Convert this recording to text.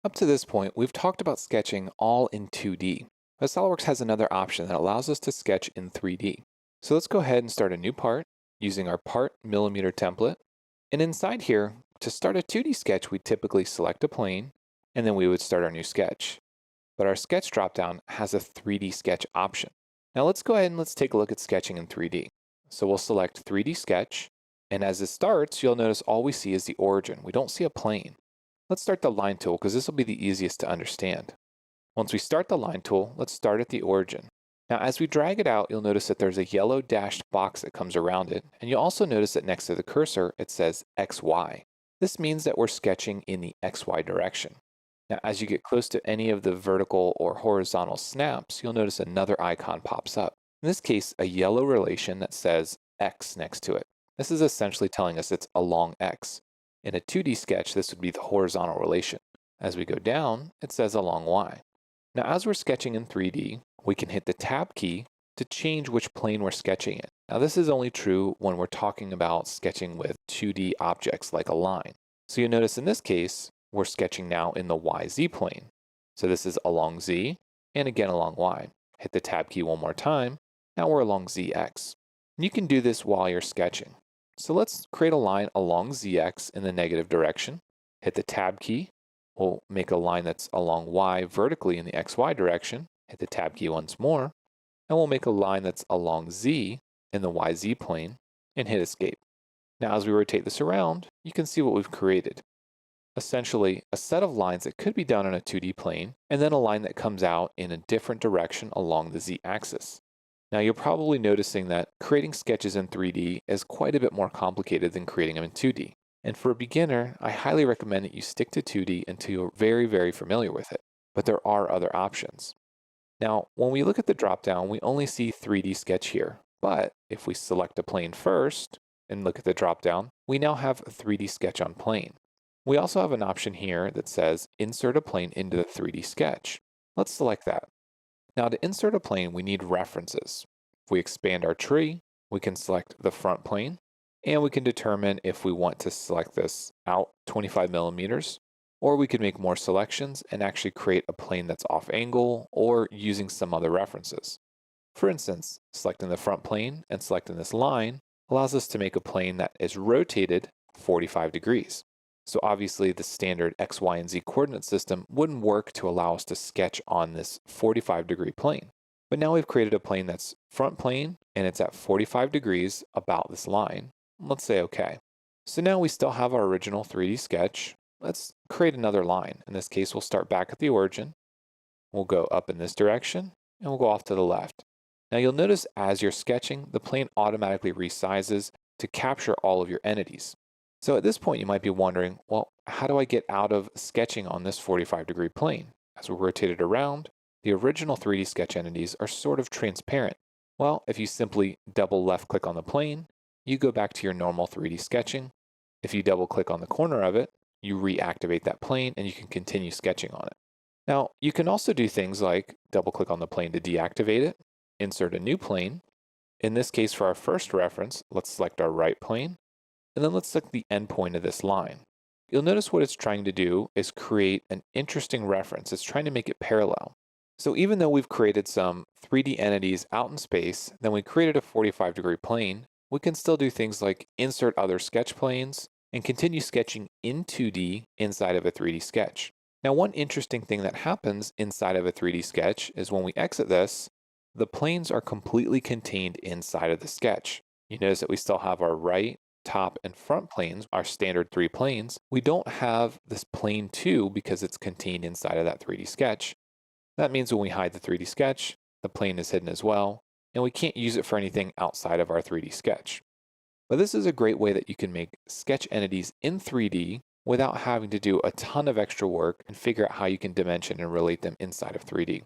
Up to this point, we've talked about sketching all in 2D, but SolidWorks has another option that allows us to sketch in 3D. So let's go ahead and start a new part using our part millimeter template. And inside here, to start a 2D sketch, we typically select a plane, and then we would start our new sketch. But our sketch dropdown has a 3D sketch option. Now let's go ahead and let's take a look at sketching in 3D. So we'll select 3D sketch, and as it starts, you'll notice all we see is the origin. We don't see a plane. Let's start the line tool because this will be the easiest to understand. Once we start the line tool, let's start at the origin. Now as we drag it out, you'll notice that there's a yellow dashed box that comes around it, and you'll also notice that next to the cursor it says XY. This means that we're sketching in the XY direction. Now as you get close to any of the vertical or horizontal snaps, you'll notice another icon pops up. In this case, a yellow relation that says X next to it. This is essentially telling us it's along X. In a 2D sketch, this would be the horizontal relation. As we go down, it says along Y. Now, as we're sketching in 3D, we can hit the Tab key to change which plane we're sketching in. Now, this is only true when we're talking about sketching with 2D objects like a line. So you notice in this case, we're sketching now in the YZ plane. So this is along Z, and again along Y. Hit the Tab key one more time. Now we're along ZX. And you can do this while you're sketching. So let's create a line along ZX in the negative direction. Hit the Tab key. We'll make a line that's along Y vertically in the XY direction. Hit the Tab key once more. And we'll make a line that's along Z in the YZ plane and hit Escape. Now as we rotate this around, you can see what we've created. Essentially, a set of lines that could be done on a 2D plane, and then a line that comes out in a different direction along the Z axis. Now you're probably noticing that creating sketches in 3D is quite a bit more complicated than creating them in 2D. And for a beginner, I highly recommend that you stick to 2D until you're very familiar with it. But there are other options. Now, when we look at the dropdown, we only see 3D sketch here. But if we select a plane first and look at the dropdown, we now have a 3D sketch on plane. We also have an option here that says insert a plane into the 3D sketch. Let's select that. Now to insert a plane, we need references. If we expand our tree, we can select the front plane, and we can determine if we want to select this out 25 millimeters, or we could make more selections and actually create a plane that's off angle or using some other references. For instance, selecting the front plane and selecting this line allows us to make a plane that is rotated 45 degrees. So obviously the standard X, Y, and Z coordinate system wouldn't work to allow us to sketch on this 45-degree plane. But now we've created a plane that's front plane and it's at 45 degrees about this line. Let's say OK. So now we still have our original 3D sketch. Let's create another line. In this case, we'll start back at the origin. We'll go up in this direction and we'll go off to the left. Now you'll notice as you're sketching, the plane automatically resizes to capture all of your entities. So at this point, you might be wondering, well, how do I get out of sketching on this 45-degree plane? As we rotate it around, the original 3D sketch entities are sort of transparent. Well, if you simply double left-click on the plane, you go back to your normal 3D sketching. If you double-click on the corner of it, you reactivate that plane and you can continue sketching on it. Now, you can also do things like double-click on the plane to deactivate it, insert a new plane. In this case, for our first reference, let's select our right plane. And then let's select the endpoint of this line. You'll notice what it's trying to do is create an interesting reference. It's trying to make it parallel. So even though we've created some 3D entities out in space, then we created a 45-degree plane, we can still do things like insert other sketch planes and continue sketching in 2D inside of a 3D sketch. Now, one interesting thing that happens inside of a 3D sketch is when we exit this, the planes are completely contained inside of the sketch. You notice that we still have our right, top, and front planes, our standard 3 planes. We don't have this plane 2 because it's contained inside of that 3D sketch. That means when we hide the 3D sketch, the plane is hidden as well, and we can't use it for anything outside of our 3D sketch. But this is a great way that you can make sketch entities in 3D without having to do a ton of extra work and figure out how you can dimension and relate them inside of 3D.